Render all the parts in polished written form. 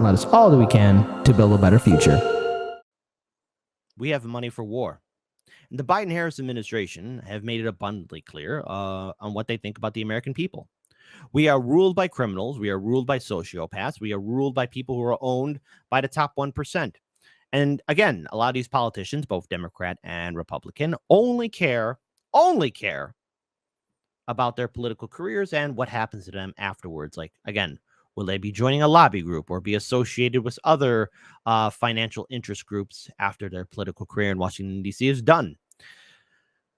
let us all do we can to build a better future. We have money for war. The Biden-Harris administration have made it abundantly clear on what they think about the American people. We are ruled by criminals. We are ruled by sociopaths. We are ruled by people who are owned by the top 1%. And again, a lot of these politicians, both Democrat and Republican, only care about their political careers and what happens to them afterwards. Like, again, will they be joining a lobby group or be associated with other financial interest groups after their political career in Washington, D.C. is done?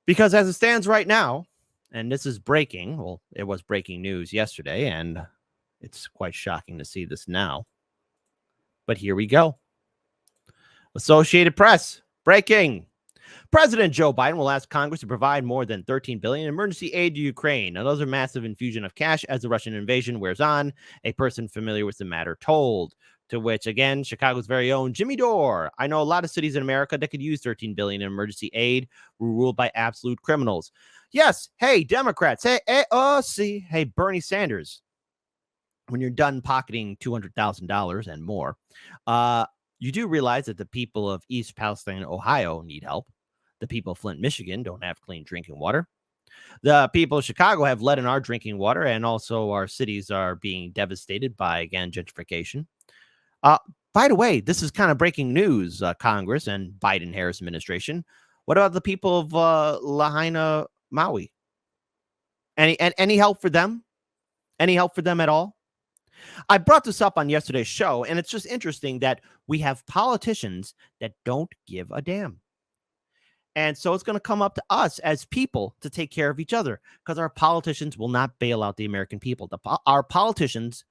Because as it stands right now, and this is breaking, well, it was breaking news yesterday, and it's quite shocking to see this now. But here we go. Associated Press, breaking. President Joe Biden will ask Congress to provide more than $13 billion in emergency aid to Ukraine. Another massive infusion of cash as the Russian invasion wears on, a person familiar with the matter told. To which, again, Chicago's very own Jimmy Dore. I know a lot of cities in America that could use $13 billion in emergency aid were ruled by absolute criminals. Yes, hey, Democrats, hey, AOC, hey, Bernie Sanders, when you're done pocketing $200,000 and more, you do realize that the people of East Palestine, Ohio need help. The people of Flint, Michigan don't have clean drinking water. The people of Chicago have lead in our drinking water, and also our cities are being devastated by, again, gentrification. By the way, this is kind of breaking news, Congress and Biden-Harris administration. What about the people of Lahaina, Maui? Any help for them? Any help for them at all? I brought this up on yesterday's show, and it's just interesting that we have politicians that don't give a damn. And so it's going to come up to us as people to take care of each other, because our politicians will not bail out the American people. Our politicians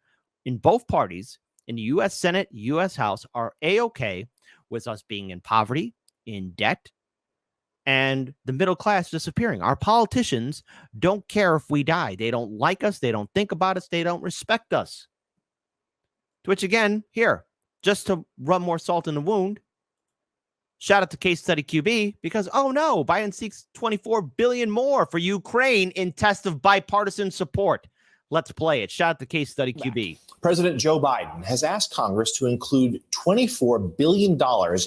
in both parties, in the U.S. Senate, U.S. House, are A-OK with us being in poverty, in debt, and the middle class disappearing. Our politicians don't care if we die. They don't like us. They don't think about us. They don't respect us. To which, again, here, just to rub more salt in the wound, shout out to Case Study QB, because, oh no, Biden seeks $24 billion more for Ukraine in test of bipartisan support. Let's play it. Shout out to Case Study QB. President Joe Biden has asked Congress to include $24 billion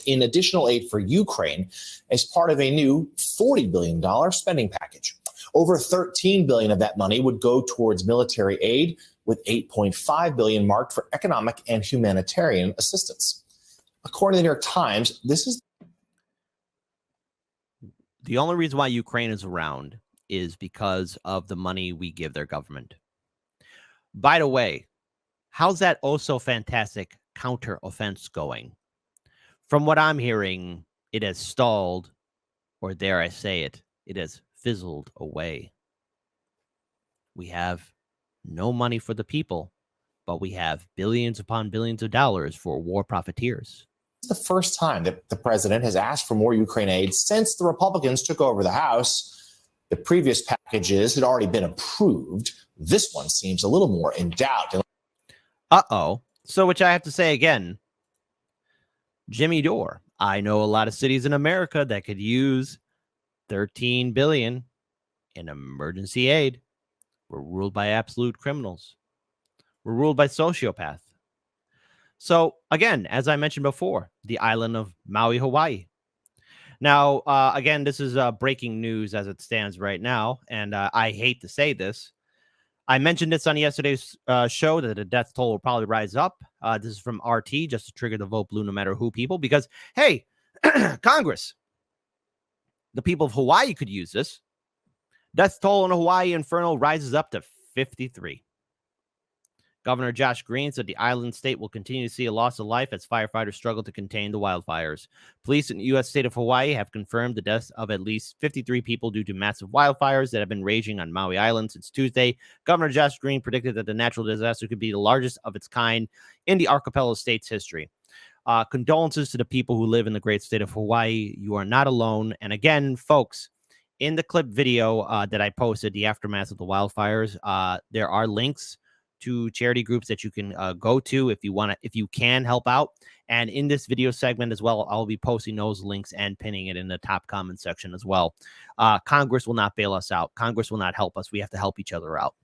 in additional aid for Ukraine as part of a new $40 billion spending package. Over $13 billion of that money would go towards military aid, with $8.5 billion marked for economic and humanitarian assistance. According to the New York Times, this is the only reason why Ukraine is around is because of the money we give their government. By the way, how's that oh so fantastic counter-offense going? From what I'm hearing, it has stalled, or dare I say it, it has fizzled away. We have no money for the people, but we have billions upon billions of dollars for war profiteers. It's the first time that the president has asked for more Ukraine aid since the Republicans took over the House. The previous packages had already been approved. This one seems a little more in doubt. So, which I have to say again, Jimmy Dore, I know a lot of cities in America that could use $13 billion in emergency aid. We're ruled by absolute criminals. We're ruled by sociopaths. So, again, as I mentioned before, the island of Maui, Hawaii. Now, again, this is breaking news as it stands right now, and I hate to say this. I mentioned this on yesterday's show that the death toll will probably rise up. This is from RT, just to trigger the vote blue no matter who people, because, hey, Congress, the people of Hawaii could use this. Death toll in Hawaii Inferno rises up to 53. Governor Josh Green said the island state will continue to see a loss of life as firefighters struggle to contain the wildfires. Police in the U.S. state of Hawaii have confirmed the deaths of at least 53 people due to massive wildfires that have been raging on Maui Island since Tuesday. Governor Josh Green predicted that the natural disaster could be the largest of its kind in the archipelago state's history. Condolences to the people who live in the great state of Hawaii. You are not alone. And again, folks, in the clip video that I posted, the aftermath of the wildfires, there are links to charity groups that you can go to if you can help out. And in this video segment as well, I'll be posting those links and pinning it in the top comment section as well. Congress will not bail us out. Congress will not help us. We have to help each other out.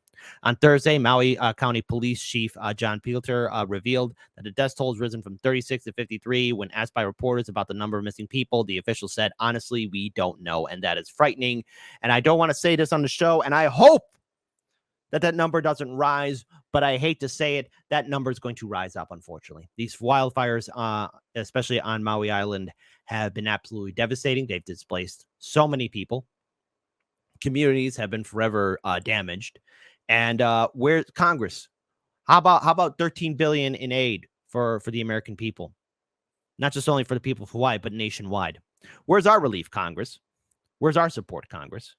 On Thursday, Maui County Police Chief John Pielter revealed that the death toll has risen from 36 to 53. When asked by reporters about the number of missing people, the official said, honestly, we don't know. And that is frightening. And I don't want to say this on the show, and I hope that number doesn't rise, but I hate to say it, that number is going to rise up, unfortunately. These wildfires, especially on Maui Island, have been absolutely devastating. They've displaced so many people. Communities have been forever damaged. And where's Congress? How about $13 billion in aid for the American people? Not just only for the people of Hawaii, but nationwide. Where's our relief, Congress? Where's our support, Congress?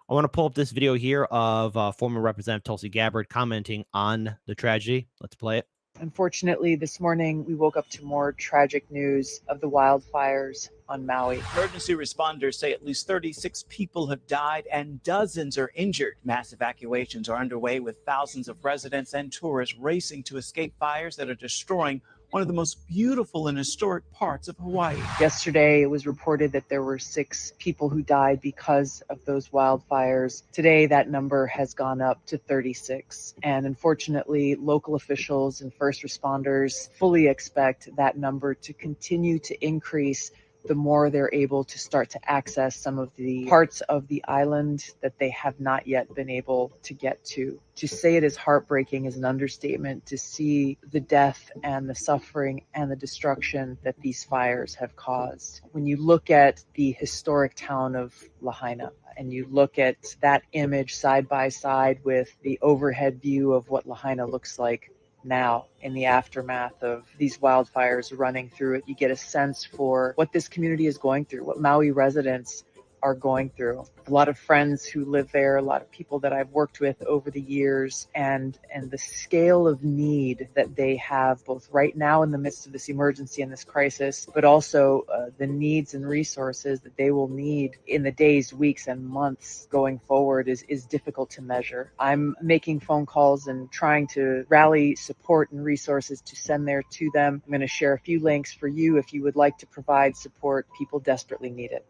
I want to pull up this video here of former Representative Tulsi Gabbard commenting on the tragedy. Let's play it. Unfortunately, this morning we woke up to more tragic news of the wildfires on Maui. Emergency responders say at least 36 people have died and dozens are injured. Mass evacuations are underway with thousands of residents and tourists racing to escape fires that are destroying one of the most beautiful and historic parts of Hawaii. Yesterday, it was reported that there were 6 people who died because of those wildfires. Today, that number has gone up to 36. And unfortunately, local officials and first responders fully expect that number to continue to increase the more they're able to start to access some of the parts of the island that they have not yet been able to get to. To say it is heartbreaking is an understatement, to see the death and the suffering and the destruction that these fires have caused. When you look at the historic town of Lahaina, and you look at that image side by side with the overhead view of what Lahaina looks like now in the aftermath of these wildfires running through it, you get a sense for what this community is going through, what Maui residents are going through. A lot of friends who live there, a lot of people that I've worked with over the years, and the scale of need that they have both right now in the midst of this emergency and this crisis, but also the needs and resources that they will need in the days, weeks, and months going forward is difficult to measure. I'm making phone calls and trying to rally support and resources to send there to them. I'm going to share a few links for you if you would like to provide support. People desperately need it.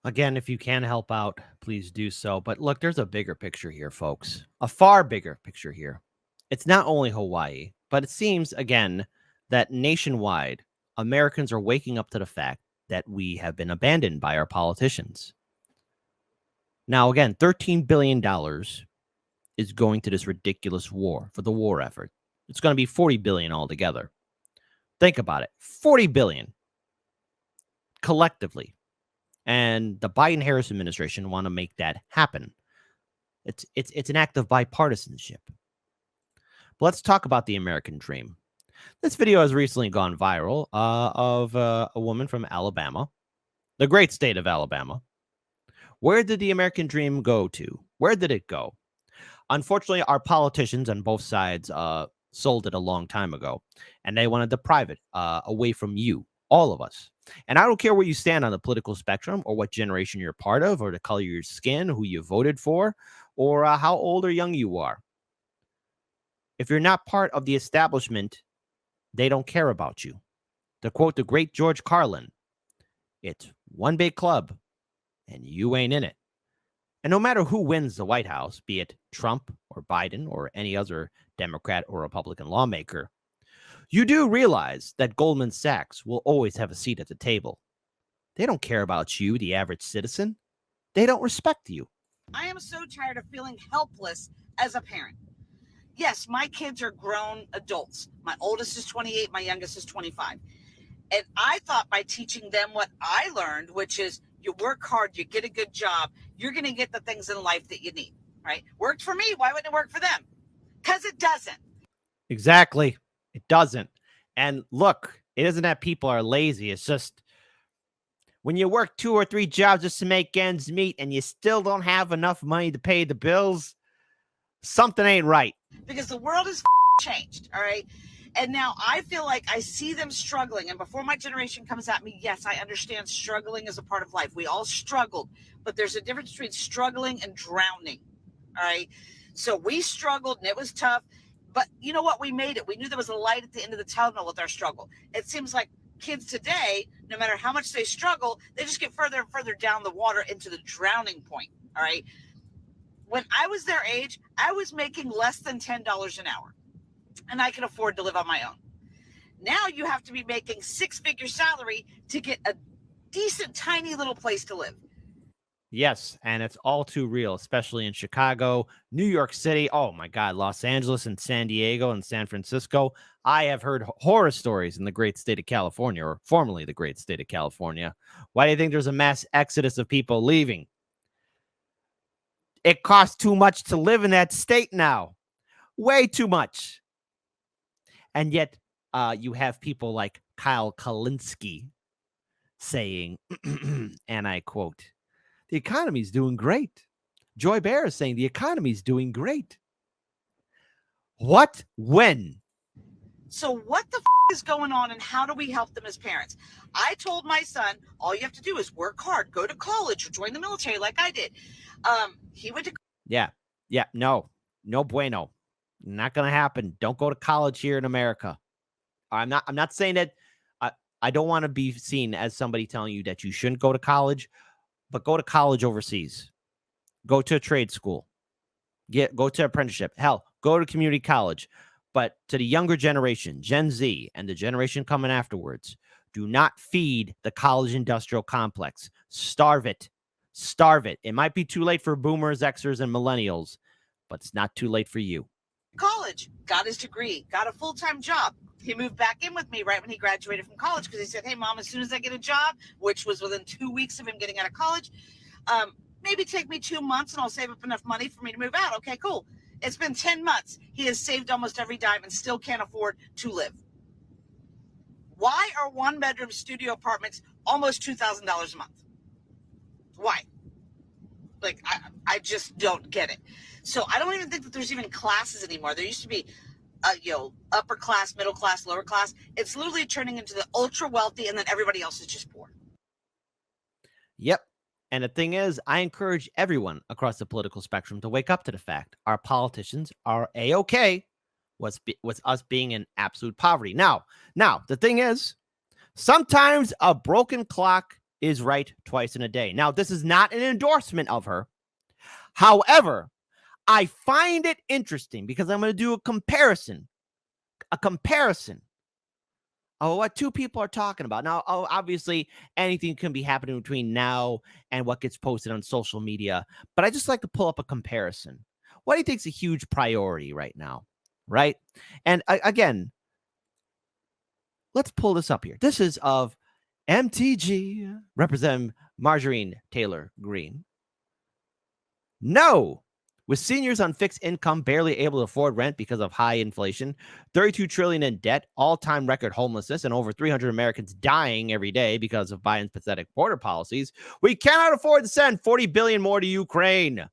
Again, if you can help out, please do so. But look, there's a bigger picture here, folks. A far bigger picture here. It's not only Hawaii, but it seems, again, that nationwide, Americans are waking up to the fact that we have been abandoned by our politicians. Now, again, $13 billion is going to this ridiculous war for the war effort. It's going to be $40 billion altogether. Think about it. $40 billion collectively. And the Biden-Harris administration want to make that happen. It's an act of bipartisanship. But let's talk about the American dream. This video has recently gone viral of a woman from Alabama, the great state of Alabama. Where did the American dream go to? Where did it go? Unfortunately, our politicians on both sides sold it a long time ago, and they wanted to deprive it away from you, all of us. And I don't care where you stand on the political spectrum or what generation you're part of or the color of your skin, who you voted for, or how old or young you are. If you're not part of the establishment, they don't care about you. To quote the great George Carlin, it's one big club and you ain't in it. And no matter who wins the White House, be it Trump or Biden or any other Democrat or Republican lawmaker, you do realize that Goldman Sachs will always have a seat at the table. They don't care about you, the average citizen. They don't respect you. I am so tired of feeling helpless as a parent. Yes, my kids are grown adults. My oldest is 28, my youngest is 25. And I thought by teaching them what I learned, which is you work hard, you get a good job, you're going to get the things in life that you need, right? Worked for me. Why wouldn't it work for them? Because it doesn't. Exactly. It doesn't. And look, it isn't that people are lazy. It's just when you work 2 or 3 jobs just to make ends meet and you still don't have enough money to pay the bills, something ain't right. Because the world has changed, all right? And now I feel like I see them struggling. And before my generation comes at me, yes, I understand struggling is a part of life. We all struggled. But there's a difference between struggling and drowning, all right? So we struggled and it was tough. But you know what? We made it. We knew there was a light at the end of the tunnel with our struggle. It seems like kids today, no matter how much they struggle, they just get further and further down the water into the drowning point. All right. When I was their age, I was making less than $10 an hour, and I can afford to live on my own. Now you have to be making 6-figure salary to get a decent, tiny little place to live. Yes, and it's all too real, especially in Chicago, New York City. Oh my God, Los Angeles and San Diego and San Francisco. I have heard horror stories in the great state of California, or formerly the great state of California. Why do you think there's a mass exodus of people leaving? It costs too much to live in that state now. Way too much. And yet you have people like Kyle Kalinske saying, and I quote, the economy's doing great. Joy Bear is saying the economy's doing great. What? When? So what the is going on, and how do we help them as parents? I told my son, all you have to do is work hard, go to college, or join the military like I did. He went to... Yeah. No bueno. Not going to happen. Don't go to college here in America. I'm not saying that. I don't want to be seen as somebody telling you that you shouldn't go to college, but go to college overseas. Go to a trade school. Go to apprenticeship. Hell, go to community college. But to the younger generation, Gen Z, and the generation coming afterwards, do not feed the college industrial complex. Starve it. Starve it. It might be too late for boomers, Xers, and millennials, but it's not too late for you. College, got his degree, got a full-time job. He moved back in with me right when he graduated from college because he said, hey, Mom, as soon as I get a job, which was within 2 weeks of him getting out of college, maybe take me 2 months and I'll save up enough money for me to move out. Okay, cool. It's been 10 months. He has saved almost every dime and still can't afford to live. Why are one-bedroom studio apartments almost $2,000 a month? Why? Like, I just don't get it. So I don't even think that there's even classes anymore. There used to be, upper class, middle class, lower class. It's literally turning into the ultra wealthy, and then everybody else is just poor. Yep. And the thing is, I encourage everyone across the political spectrum to wake up to the fact our politicians are A-OK with us being in absolute poverty. Now, the thing is, sometimes a broken clock is right twice in a day. Now, this is not an endorsement of her. However, I find it interesting because I'm going to do a comparison of what two people are talking about. Now, obviously, anything can be happening between now and what gets posted on social media, but I just like to pull up a comparison. What do you think is a huge priority right now, right? And again, let's pull this up here. This is of MTG, Representative Marjorie Taylor Greene. No. With seniors on fixed income barely able to afford rent because of high inflation, $32 trillion in debt, all-time record homelessness, and over 300 Americans dying every day because of Biden's pathetic border policies, we cannot afford to send $40 billion more to Ukraine.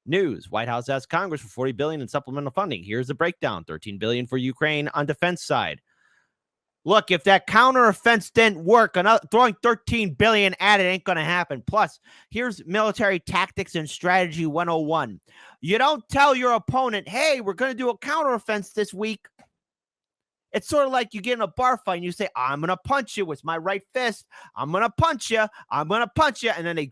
News: White House asks Congress for $40 billion in supplemental funding. Here's the breakdown: $13 billion for Ukraine on defense side. Look, if that counteroffense didn't work, throwing $13 billion at it ain't going to happen. Plus, here's military tactics and strategy 101. You don't tell your opponent, hey, we're going to do a counteroffense this week. It's sort of like you get in a bar fight and you say, I'm going to punch you with my right fist. I'm going to punch you. I'm going to punch you. And then they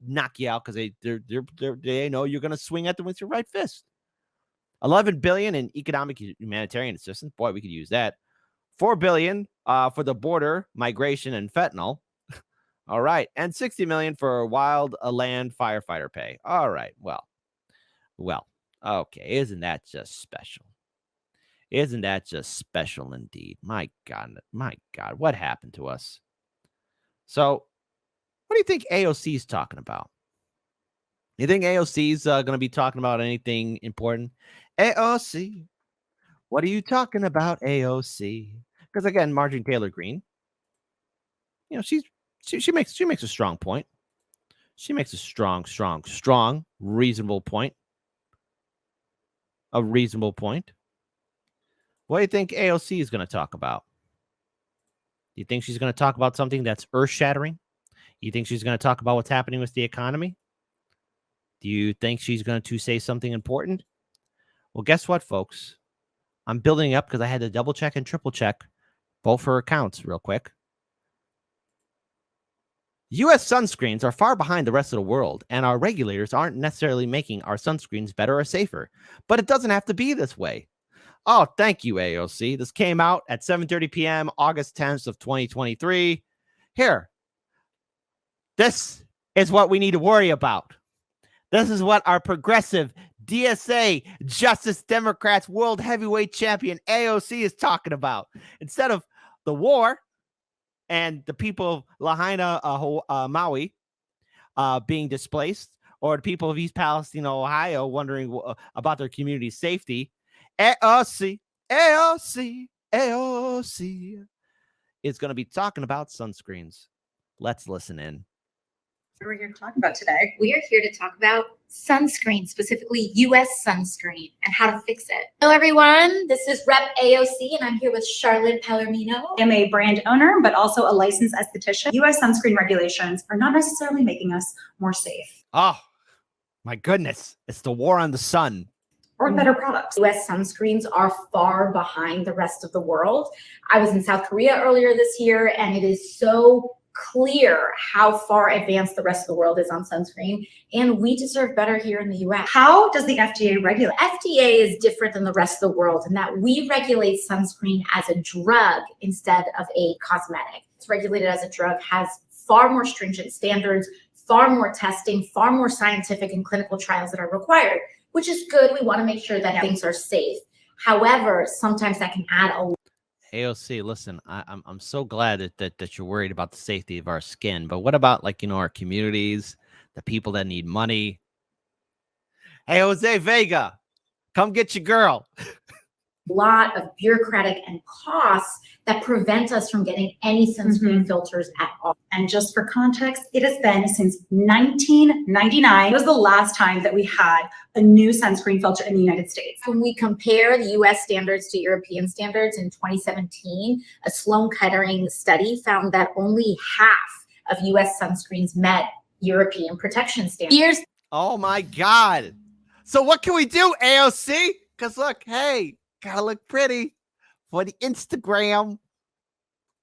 knock you out because they know you're going to swing at them with your right fist. $11 billion in economic humanitarian assistance. Boy, we could use that. $4 billion for the border, migration, and fentanyl. All right. And $60 million for wild land firefighter pay. All right. Well. Okay. Isn't that just special? Isn't that just special indeed? My God. What happened to us? So what do you think AOC is talking about? You think AOC is going to be talking about anything important? AOC. What are you talking about, AOC? Because again, Marjorie Taylor Greene, she makes a strong point. She makes a strong, reasonable point. A reasonable point. What do you think AOC is going to talk about? Do you think she's going to talk about something that's earth-shattering? You think she's going to talk about what's happening with the economy? Do you think she's going to say something important? Well, guess what, folks? I'm building up because I had to double check and triple check both her accounts real quick. U.S. sunscreens are far behind the rest of the world, and our regulators aren't necessarily making our sunscreens better or safer. But it doesn't have to be this way. Oh, thank you, AOC. This came out at 7:30 p.m., August 10th of 2023. Here, this is what we need to worry about. This is what our progressive DSA Justice Democrats World Heavyweight Champion AOC is talking about. Instead of the war and the people of Lahaina, Maui being displaced, or the people of East Palestine, Ohio, wondering about their community's safety, AOC is going to be talking about sunscreens. Let's listen in. What are we here to talk about today? We are here to talk about sunscreen, specifically U.S. sunscreen, and how to fix it. Hello, everyone. This is Rep AOC, and I'm here with Charlotte Palomino. I'm a brand owner, but also a licensed esthetician. U.S. sunscreen regulations are not necessarily making us more safe. Oh, my goodness. It's the war on the sun. Or better products. U.S. sunscreens are far behind the rest of the world. I was in South Korea earlier this year, and it is so clear how far advanced the rest of the world is on sunscreen, and we deserve better here in the U.S. How does the FDA regulate? FDA is different than the rest of the world in that we regulate sunscreen as a drug instead of a cosmetic. It's regulated as a drug, has far more stringent standards, far more testing, far more scientific and clinical trials that are required, which is good. We want to make sure that things are safe. However, sometimes that can add a AOC, listen, I'm so glad that you're worried about the safety of our skin, but what about our communities, the people that need money? Hey, Jose Vega, come get your girl. lot of bureaucratic and costs that prevent us from getting any sunscreen filters at all. And just for context, it has been since 1999. It was the last time that we had a new sunscreen filter in the United States. When we compare the US standards to European standards in 2017, a Sloan Kettering study found that only half of US sunscreens met European protection standards. Oh my God. So what can we do, AOC? Because look, hey, gotta look pretty for the Instagram.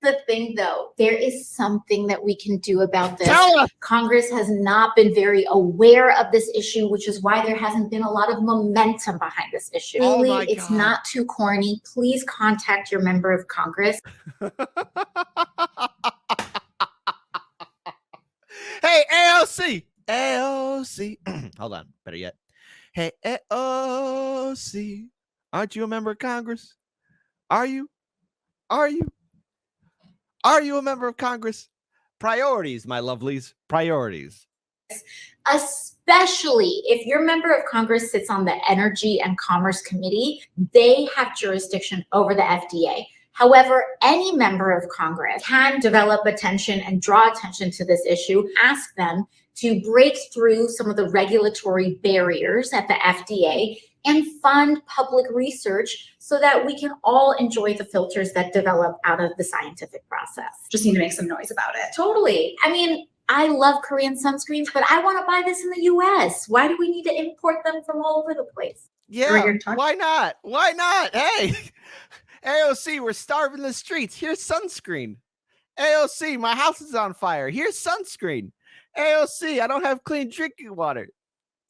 The thing though, there is something that we can do about this. Tell us. Congress has not been very aware of this issue, which is why there hasn't been a lot of momentum behind this issue. Oh Really, my it's God. not too corny. Please contact your member of Congress. Hey, AOC. AOC. Hold on. Better yet. Hey, AOC. Aren't you a member of Congress? Are you? Are you? Are you a member of Congress? Priorities, my lovelies. Priorities. Especially if your member of Congress sits on the Energy and Commerce Committee, they have jurisdiction over the FDA. However, any member of Congress can develop attention and draw attention to this issue, ask them to break through some of the regulatory barriers at the FDA and fund public research so that we can all enjoy the filters that develop out of the scientific process. Just need to make some noise about it. Totally. I mean, I love Korean sunscreens, but I want to buy this in the US. Why do we need to import them from all over the place? Yeah, why not? Why not? Hey, AOC, we're starving the streets. Here's sunscreen. AOC, my house is on fire. Here's sunscreen. AOC, I don't have clean drinking water.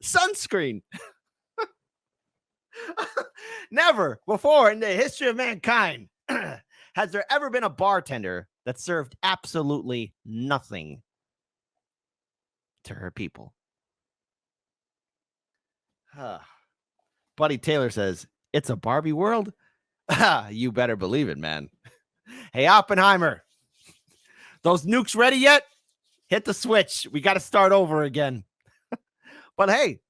Sunscreen. Never before in the history of mankind has there ever been a bartender that served absolutely nothing to her people. Buddy Taylor says, it's a Barbie world? You better believe it, man. Hey, Oppenheimer, those nukes ready yet? Hit the switch. We got to start over again. But hey,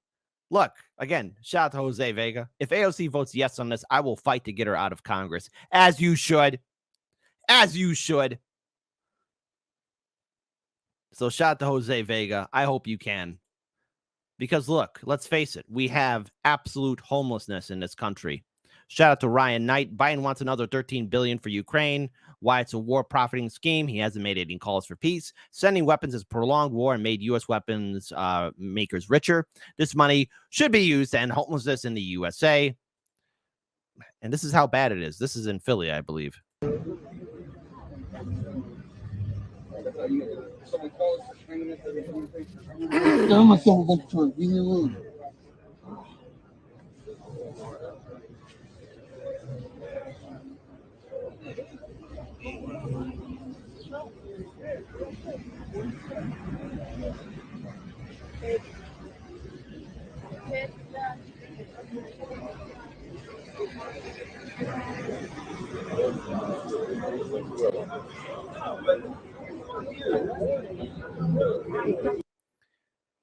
look, again, shout out to Jose Vega. If AOC votes yes on this, I will fight to get her out of Congress. As you should. As you should. So shout out to Jose Vega. I hope you can. Because look, let's face it. We have absolute homelessness in this country. Shout out to Ryan Knight. Biden wants another $13 billion for Ukraine. Why it's a war profiting scheme. He hasn't made any calls for peace. Sending weapons has prolonged war and made U.S. weapons makers richer. This money should be used to end homelessness in the USA. And this is how bad it is. This is in Philly, I believe.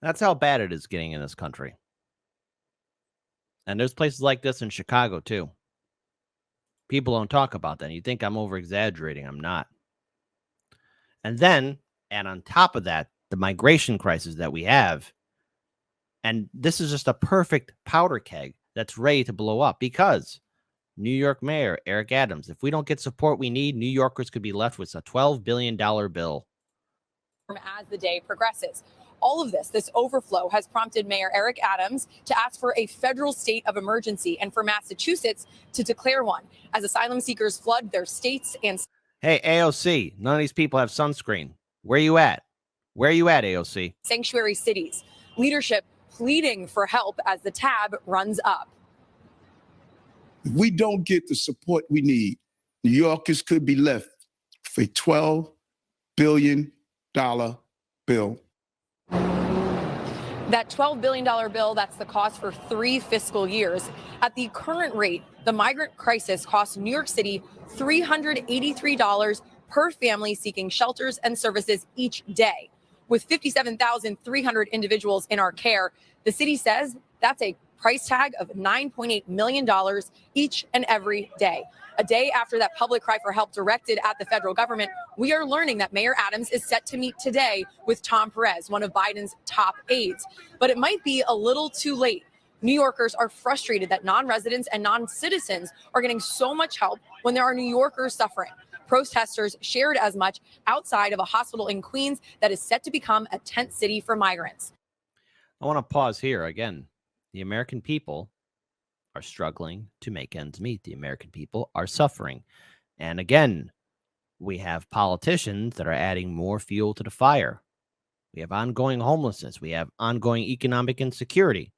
That's how bad it is getting in this country. And there's places like this in Chicago, too. People don't talk about that. You think I'm over-exaggerating. I'm not. And then, and on top of that, the migration crisis that we have, and this is just a perfect powder keg that's ready to blow up because New York Mayor Eric Adams, if we don't get support we need, New Yorkers could be left with a $12 billion bill. As the day progresses. All of this overflow has prompted Mayor Eric Adams to ask for a federal state of emergency and for Massachusetts to declare one as asylum seekers flood their states and... Hey, AOC, none of these people have sunscreen. Where you at? Where you at, AOC? Sanctuary cities. Leadership pleading for help as the tab runs up. If we don't get the support we need, New Yorkers could be left with a $12 billion bill. That $12 billion bill, that's the cost for 3 fiscal years. At the current rate, the migrant crisis costs New York City $383 per family seeking shelters and services each day. With 57,300 individuals in our care, the city says that's a price tag of $9.8 million each and every day. A day after that public cry for help directed at the federal government, we are learning that Mayor Adams is set to meet today with Tom Perez, one of Biden's top aides. But it might be a little too late. New Yorkers are frustrated that non-residents and non-citizens are getting so much help when there are New Yorkers suffering. Protesters shared as much outside of a hospital in Queens that is set to become a tent city for migrants. I want to pause here again. The American people are struggling to make ends meet. The American people are suffering. And again, we have politicians that are adding more fuel to the fire. We have ongoing homelessness. We have ongoing economic insecurity.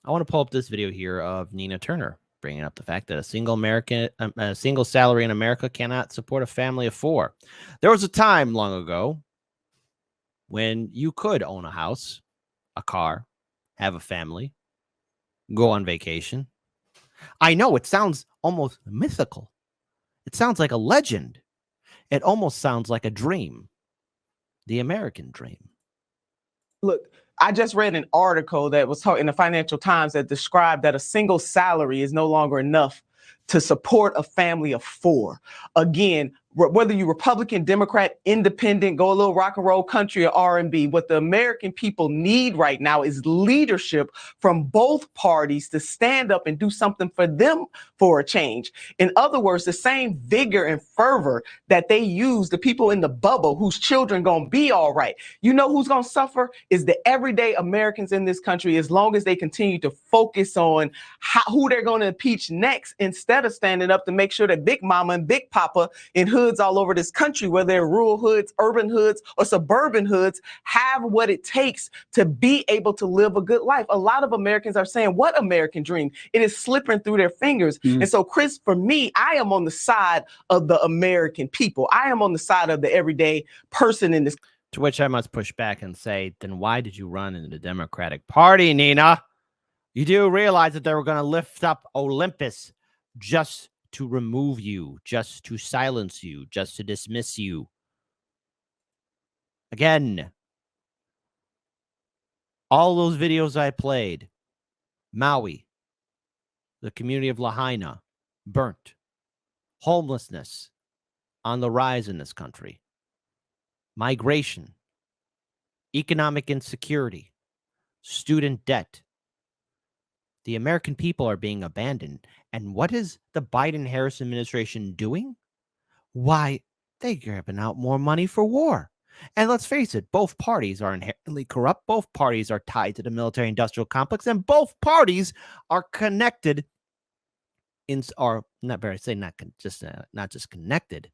I want to pull up this video here of Nina Turner bringing up the fact that a single salary in America cannot support a family of 4. There was a time long ago when you could own a house, a car, have a family, go on vacation. I know it sounds almost mythical. It sounds like a legend. It almost sounds like a dream. The American dream. Look, I just read an article that was in the Financial Times that described that a single salary is no longer enough to support a family of 4. Again, whether you're Republican, Democrat, Independent, go a little rock and roll country or R&B, what the American people need right now is leadership from both parties to stand up and do something for them for a change. In other words, the same vigor and fervor that they use, the people in the bubble whose children gonna be all right. You know who's gonna suffer is the everyday Americans in this country, as long as they continue to focus on who they're gonna impeach next, instead of standing up to make sure that Big Mama and Big Papa in hoods all over this country, whether they're rural hoods, urban hoods, or suburban hoods, have what it takes to be able to live a good life. A lot of Americans are saying, what American dream? It is slipping through their fingers. And so, Chris, for me, I am on the side of the American people. I am on the side of the everyday person in this. To which I must push back and say, then why did you run in the Democratic Party, Nina? You do realize that they were going to lift up Olympus just to remove you, just to silence you, just to dismiss you. Again, all those videos I played, Maui, the community of Lahaina, burnt, homelessness on the rise in this country, migration, economic insecurity, student debt. The American people are being abandoned. And what is the Biden-Harris administration doing? Why, they're grabbing out more money for war. And let's face it, both parties are inherently corrupt. Both parties are tied to the military-industrial complex, and both parties are connected not just connected,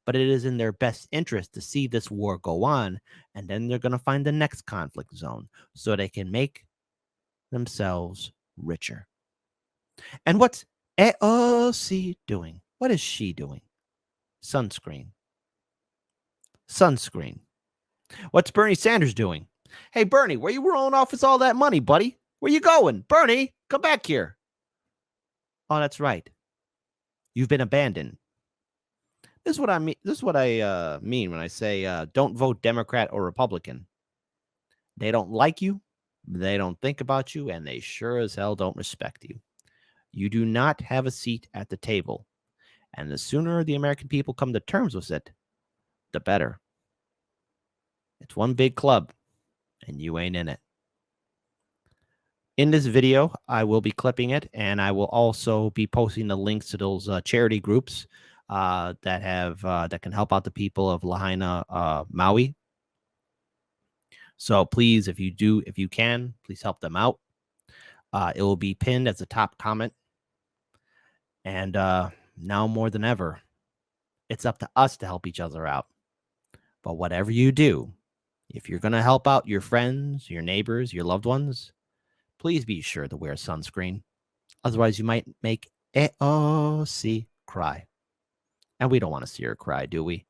but it is in their best interest to see this war go on, and then they're going to find the next conflict zone so they can make themselves richer. And what's AOC doing? What is she doing? Sunscreen. What's Bernie Sanders doing? Hey, Bernie, where you rolling off with all that money, buddy? Where you going? Bernie, come back here. Oh, that's right. You've been abandoned. This is what I mean. This is what I mean when I say don't vote Democrat or Republican. They don't like you, they don't think about you, and they sure as hell don't respect you. You do not have a seat at the table. And the sooner the American people come to terms with it, the better. It's one big club, and you ain't in it. In this video, I will be clipping it, and I will also be posting the links to those charity groups that can help out the people of Lahaina, Maui. So please, if you can, please help them out. It will be pinned as a top comment. And now more than ever, it's up to us to help each other out. But whatever you do, if you're going to help out your friends, your neighbors, your loved ones, please be sure to wear sunscreen. Otherwise, you might make AOC cry. And we don't want to see her cry, do we?